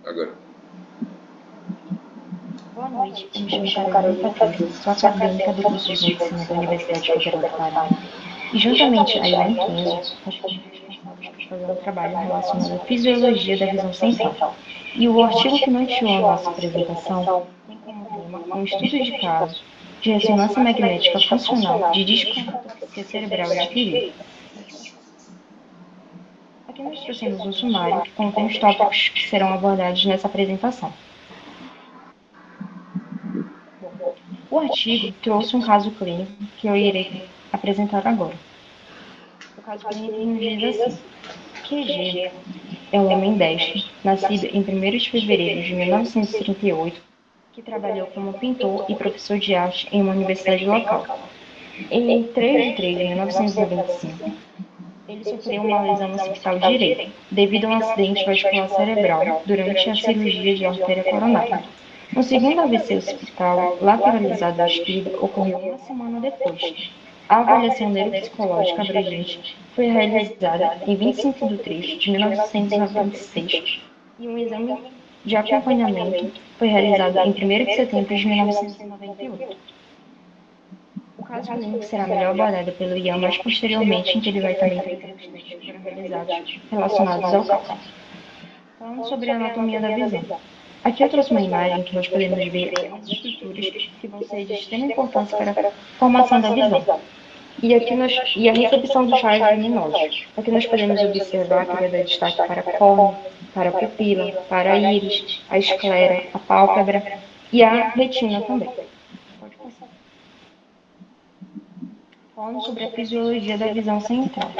Agora. Boa noite, eu me chamo Carolina Patrícia, sou acadêmica do curso de Medicina da Universidade Federal do Pará. E juntamente a Elaine Kenzo, nós fomos responsáveis por fazer um trabalho relacionado à fisiologia da visão central. E o artigo que norteou a nossa apresentação tem como tema um estudo de caso de ressonância magnética funcional de discotoxia cerebral adquirida. Aqui nós trouxemos um sumário que contém os tópicos que serão abordados nessa apresentação. O artigo trouxe um caso clínico que eu irei apresentar agora. O caso clínico nos diz assim: QG é um homem destro, nascido em 1º de fevereiro de 1938, que trabalhou como pintor e professor de arte em uma universidade local. Em 3 de 3 de 1995, ele sofreu uma lesão no occipital direito, devido a um acidente vascular cerebral durante a cirurgia de artéria coronária. Um segundo AVC occipital lateralizado à esquerda ocorreu uma semana depois. A avaliação neuropsicológica abrangente foi realizada em 25 de 3 de 1996 e um exame de acompanhamento foi realizado em 1º de setembro de 1998. O caso clínico será melhor abordado pelo Ian mais posteriormente, em que ele vai também trazer os testes que foram realizados relacionados ao caso. Falando sobre a anatomia da visão. Aqui eu trouxe uma imagem que nós podemos ver algumas estruturas que vão ser de extrema importância para a formação da visão. E a recepção dos raios luminosos. Aqui nós podemos observar que vai dar destaque para a córnea, para a pupila, para a íris, a esclera, a pálpebra e a retina também. Pode passar. Falando sobre a fisiologia da visão central.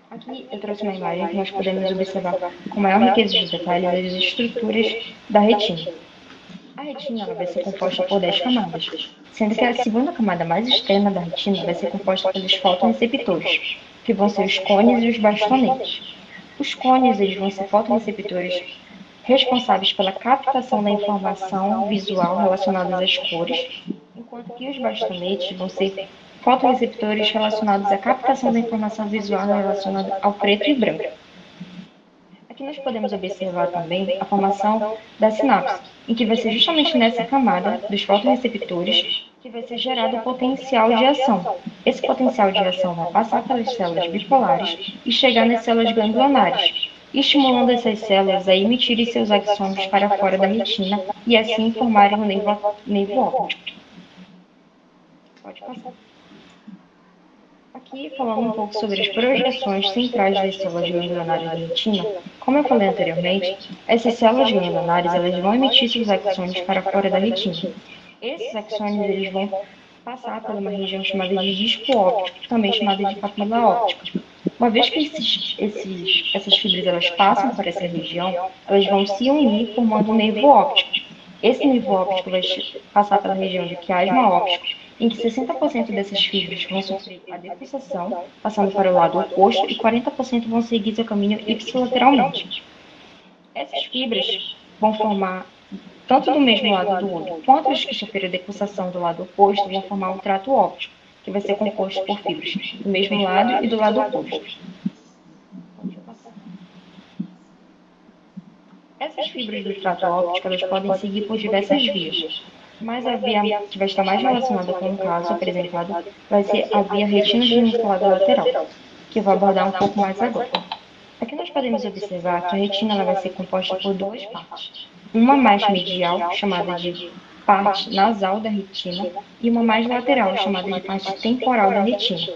Aqui eu trouxe uma imagem que nós podemos observar com maior riqueza de detalhes as estruturas da retina. A retina ela vai ser composta por 10 camadas, sendo que a segunda camada mais externa da retina vai ser composta pelos fotoreceptores, que vão ser os cones e os bastonetes. Os cones eles vão ser fotoreceptores responsáveis pela captação da informação visual relacionada às cores, enquanto que os bastonetes vão ser fotoreceptores relacionados à captação da informação visual relacionada ao preto e branco. Aqui nós podemos observar também a formação da sinapse, em que vai ser justamente nessa camada dos fotoreceptores que vai ser gerado o potencial de ação. Esse potencial de ação vai passar pelas células bipolares e chegar nas células ganglionares, estimulando essas células a emitirem seus axônios para fora da retina e assim formarem o nervo óptico. Pode passar. Aqui, falando um pouco sobre as projeções centrais das células ganglionares da retina, como eu falei anteriormente, essas células ganglionares elas vão emitir seus axônios para fora da retina. Esses axônios eles vão passar por uma região chamada de disco óptico, também chamada de papila óptica. Uma vez que essas fibras elas passam por essa região, elas vão se unir formando um nervo óptico. Esse nervo óptico vai passar pela região de quiasma óptico, em que 60% dessas fibras vão sofrer a defussação, passando para o lado oposto, e 40% vão seguir seu caminho ipsilateralmente. Essas fibras vão formar, tanto do mesmo lado do olho, quanto as que sofreram a defussação do lado oposto, vão formar um trato óptico, que vai ser composto por fibras do mesmo lado e do lado oposto. Essas fibras do trato óptico elas podem seguir por diversas vias, mas a via que vai estar mais relacionada com o caso apresentado vai ser a via retina-geniculada lateral, que eu vou abordar um pouco mais agora. Aqui nós podemos observar que a retina ela vai ser composta por duas partes. Uma mais medial, chamada de parte nasal da retina, e uma mais lateral, chamada de parte temporal da retina.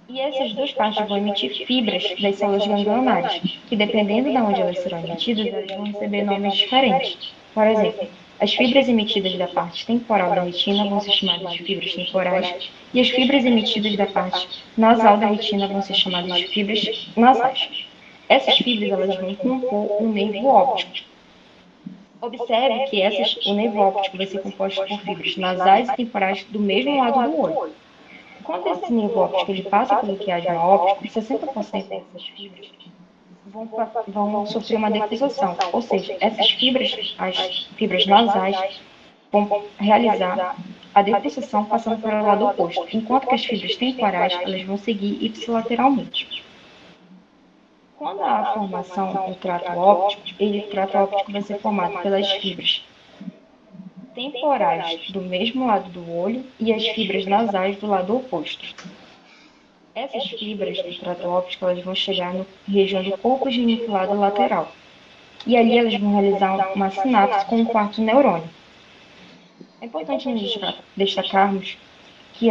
E essas duas partes vão emitir fibras das células ganglionares, que dependendo de onde elas serão emitidas, elas vão receber nomes diferentes. Por exemplo, as fibras emitidas da parte temporal da retina vão ser chamadas de fibras temporais, e as fibras emitidas da parte nasal da retina vão ser chamadas de fibras nasais. Essas fibras elas vão compor um nervo óptico. Observe que o nervo óptico vai ser composto por fibras nasais e temporais do mesmo lado do olho. Quando esse nervo óptico ele passa pelo quiasma óptico, 60% dessas fibras vão sofrer uma defussação, ou seja, essas fibras, as fibras nasais, vão realizar a defussação passando para o lado oposto, enquanto que as fibras temporais elas vão seguir ipsilateralmente. Quando há a formação do trato óptico, o trato óptico vai ser formado pelas fibras temporais do mesmo lado do olho e as fibras nasais do lado oposto. Essas fibras do trato óptico elas vão chegar na região do corpo geniculado lateral. E ali elas vão realizar uma sinapse com o quarto neurônio. É importante destacarmos que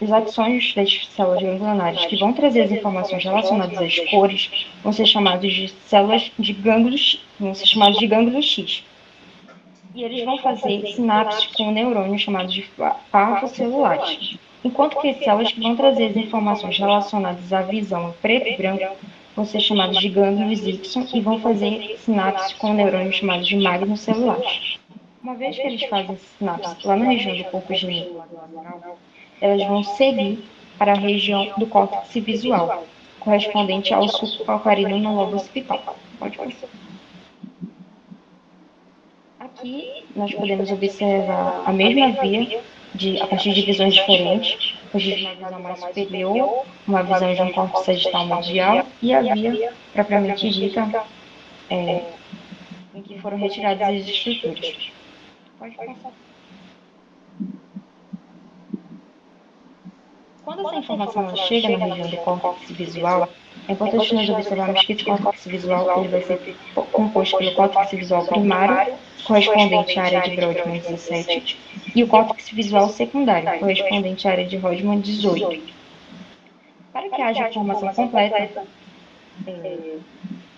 os axônios das células ganglionares que vão trazer as informações relacionadas às cores vão ser chamados de células de gânglios, vão ser chamados de gânglios X. E eles vão fazer sinapses com neurônios chamados de parvocelulares. Enquanto que as células que vão trazer as informações relacionadas à visão em preto e branco vão ser chamadas de gânglios Y e vão fazer sinapses com neurônios chamados de magnocelulares. Uma vez que eles fazem sinapse lá na região do corpo geniculado lateral, elas vão seguir para a região do córtex visual, correspondente ao suco calcarino no lobo occipital. Pode passar. Aqui nós podemos observar a mesma via a partir de visões diferentes, a partir de uma visão mais superior, uma visão de um córtex sagital medial e a via propriamente dita em que foram retiradas as estruturas. Pode passar. Quando essa informação chega na região do córtex visual, é importante nós observarmos que esse córtex visual ele vai ser composto pelo córtex visual primário, correspondente à área de Brodmann 17, e o córtex visual secundário, correspondente à área de Rodman 18. Para que haja a formação completa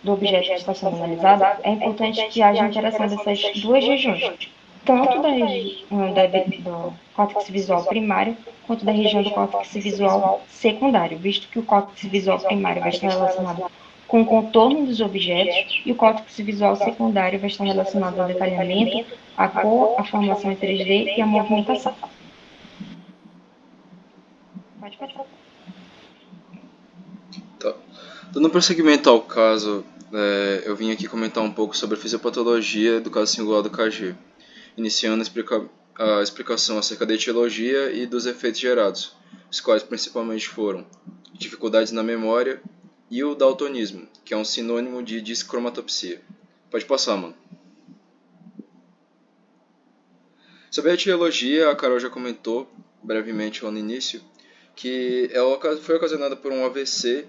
do objeto que está sendo analisado, é importante que haja interação dessas duas regiões, tanto do córtex visual primário quanto da região do córtex visual secundário, visto que o córtex visual primário vai estar relacionado com o contorno dos objetos e o córtex visual secundário vai estar relacionado ao detalhamento, à cor, à formação em 3D e à movimentação. Pode passar. Tá. Dando prosseguimento ao caso, eu vim aqui comentar um pouco sobre a fisiopatologia do caso singular do KG, iniciando a explicação acerca da etiologia e dos efeitos gerados, os quais principalmente foram dificuldades na memória e o daltonismo, que é um sinônimo de discromatopsia. Pode passar, mano. Sobre a etiologia, a Carol já comentou brevemente lá no início que ela foi ocasionada por um AVC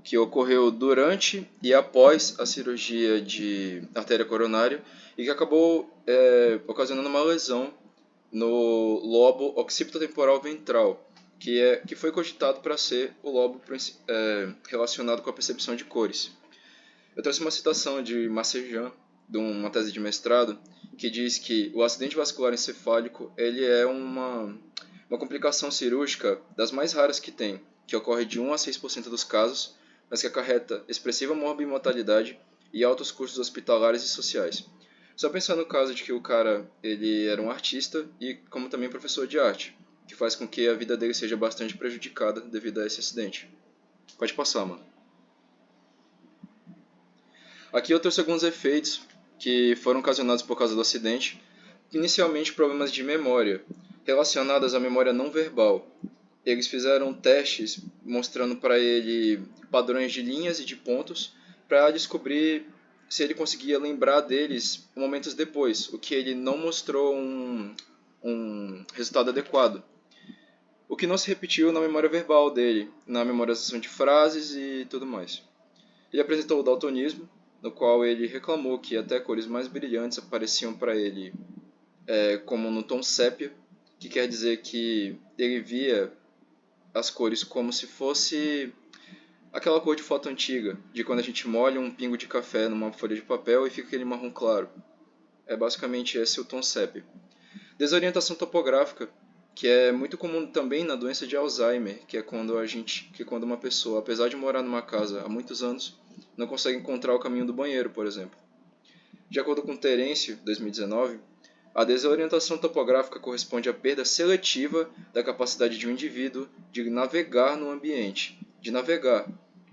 que ocorreu durante e após a cirurgia de artéria coronária e que acabou ocasionando uma lesão no lobo occipitotemporal ventral, que foi cogitado para ser o lobo relacionado com a percepção de cores. Eu trouxe uma citação de Massejean, de uma tese de mestrado, que diz que o acidente vascular encefálico ele é uma complicação cirúrgica das mais raras que tem, que ocorre de 1 a 6% dos casos, mas que acarreta expressiva morbimortalidade e altos custos hospitalares e sociais. Só pensar no caso de que o cara ele era um artista e como também professor de arte, que faz com que a vida dele seja bastante prejudicada devido a esse acidente. Pode passar, mano. Aqui eu trouxe alguns efeitos que foram ocasionados por causa do acidente, inicialmente problemas de memória, relacionados à memória não verbal. Eles fizeram testes mostrando para ele padrões de linhas e de pontos para descobrir se ele conseguia lembrar deles momentos depois, o que ele não mostrou um resultado adequado. O que não se repetiu na memória verbal dele, na memorização de frases e tudo mais. Ele apresentou o daltonismo, no qual ele reclamou que até cores mais brilhantes apareciam para ele como no tom sépia, que quer dizer que ele via as cores como se fosse aquela cor de foto antiga, de quando a gente molha um pingo de café numa folha de papel e fica aquele marrom claro. É basicamente esse o tom sépia. Desorientação topográfica, que é muito comum também na doença de Alzheimer, que é quando uma pessoa, apesar de morar numa casa há muitos anos, não consegue encontrar o caminho do banheiro, por exemplo. De acordo com Terêncio, 2019, a desorientação topográfica corresponde à perda seletiva da capacidade de um indivíduo de navegar no ambiente. De navegar,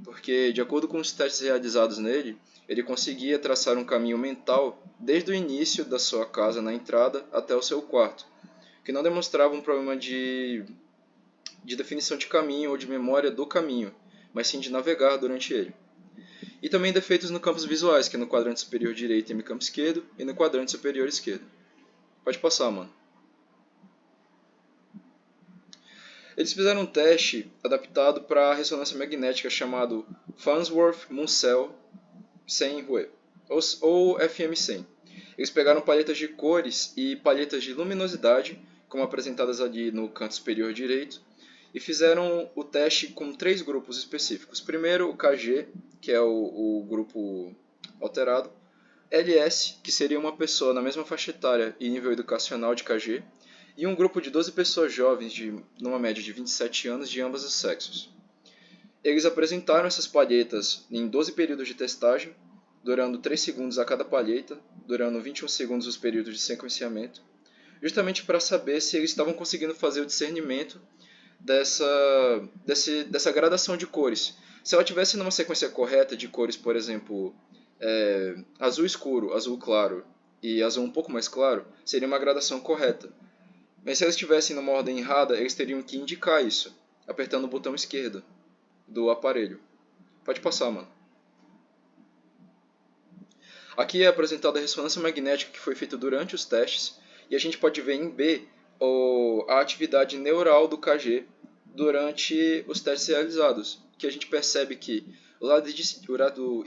porque, de acordo com os testes realizados nele, ele conseguia traçar um caminho mental desde o início da sua casa na entrada até o seu quarto, que não demonstrava um problema de definição de caminho ou de memória do caminho, mas sim de navegar durante ele. E também defeitos no campos visuais, que é no quadrante superior direito e no campo esquerdo, e no quadrante superior esquerdo. Pode passar, mano. Eles fizeram um teste adaptado para ressonância magnética chamado Farnsworth-Munsell 100 ou FM100. Eles pegaram palhetas de cores e palhetas de luminosidade, como apresentadas ali no canto superior direito, e fizeram o teste com 3 grupos específicos. Primeiro, o KG, que é o grupo alterado, LS, que seria uma pessoa na mesma faixa etária e nível educacional de KG, e um grupo de 12 pessoas jovens, numa média de 27 anos, de ambos os sexos. Eles apresentaram essas palhetas em 12 períodos de testagem, durando 3 segundos a cada palheta, durando 21 segundos os períodos de sequenciamento, justamente para saber se eles estavam conseguindo fazer o discernimento dessa gradação de cores. Se ela tivesse numa sequência correta de cores, por exemplo, azul escuro, azul claro e azul um pouco mais claro, seria uma gradação correta. Mas se eles estivessem numa ordem errada, eles teriam que indicar isso, apertando o botão esquerdo do aparelho. Pode passar, mano. Aqui é apresentada a ressonância magnética que foi feita durante os testes, e a gente pode ver em B a atividade neural do KG durante os testes realizados, que a gente percebe que o lado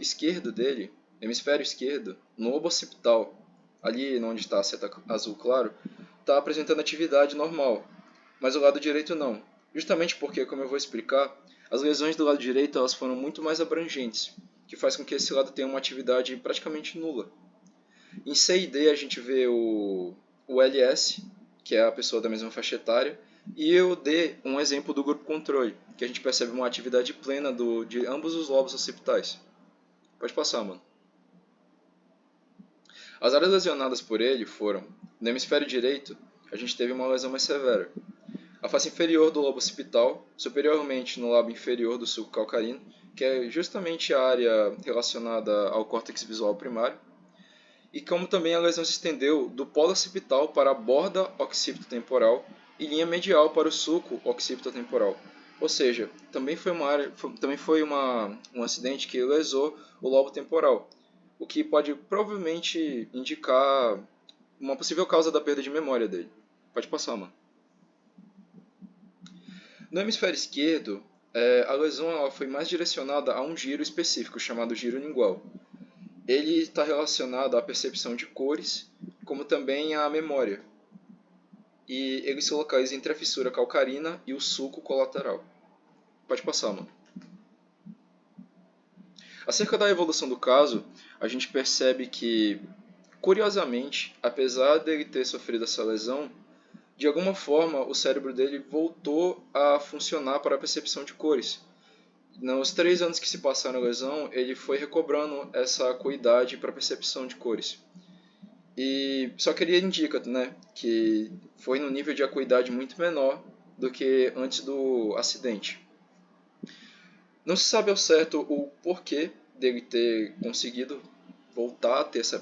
esquerdo dele, hemisfério esquerdo, no lobo occipital, ali onde está a seta azul claro, está apresentando atividade normal, mas o lado direito não. Justamente porque, como eu vou explicar, as lesões do lado direito elas foram muito mais abrangentes, que faz com que esse lado tenha uma atividade praticamente nula. Em C e D a gente vê o LS, que é a pessoa da mesma faixa etária, e o D, um exemplo do grupo controle, que a gente percebe uma atividade plena de ambos os lobos occipitais. Pode passar, mano. As áreas lesionadas por ele foram: no hemisfério direito, a gente teve uma lesão mais severa. A face inferior do lobo occipital, superiormente no lábio inferior do sulco calcarino, que é justamente a área relacionada ao córtex visual primário, e como também a lesão se estendeu do polo occipital para a borda occipitotemporal e linha medial para o sulco occipitotemporal. Ou seja, também foi um acidente que lesou o lobo temporal, o que pode provavelmente indicar uma possível causa da perda de memória dele. Pode passar, mano. No hemisfério esquerdo, a lesão ela foi mais direcionada a um giro específico, chamado giro lingual. Ele está relacionado à percepção de cores, como também à memória. E ele se localiza entre a fissura calcarina e o sulco colateral. Pode passar, mano. Acerca da evolução do caso, a gente percebe que, curiosamente, apesar dele ter sofrido essa lesão, de alguma forma o cérebro dele voltou a funcionar para a percepção de cores. Nos 3 anos que se passaram a lesão, ele foi recobrando essa acuidade para a percepção de cores. E só que ele indica, né, que foi num nível de acuidade muito menor do que antes do acidente. Não se sabe ao certo o porquê dele ter conseguido voltar a ter esse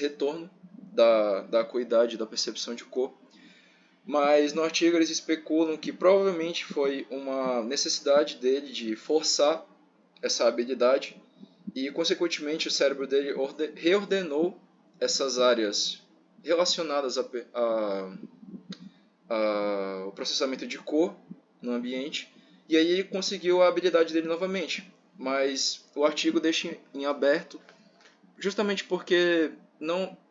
retorno da acuidade, da percepção de cor. Mas no artigo eles especulam que provavelmente foi uma necessidade dele de forçar essa habilidade e, consequentemente, o cérebro dele reordenou essas áreas relacionadas ao processamento de cor no ambiente, e aí ele conseguiu a habilidade dele novamente. Mas o artigo deixa em aberto justamente porque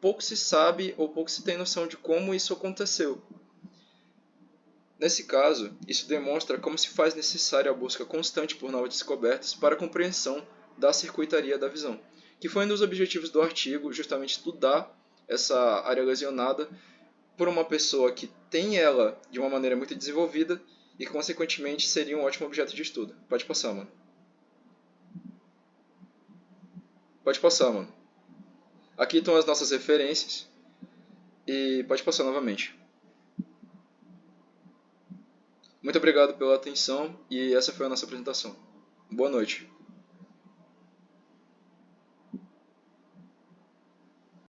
pouco se sabe ou pouco se tem noção de como isso aconteceu. Nesse caso, isso demonstra como se faz necessária a busca constante por novas descobertas para a compreensão da circuitaria da visão, que foi um dos objetivos do artigo, justamente estudar essa área lesionada por uma pessoa que tem ela de uma maneira muito desenvolvida e, consequentemente, seria um ótimo objeto de estudo. Pode passar, mano. Pode passar, mano. Aqui estão as nossas referências e pode passar novamente. Muito obrigado pela atenção e essa foi a nossa apresentação. Boa noite.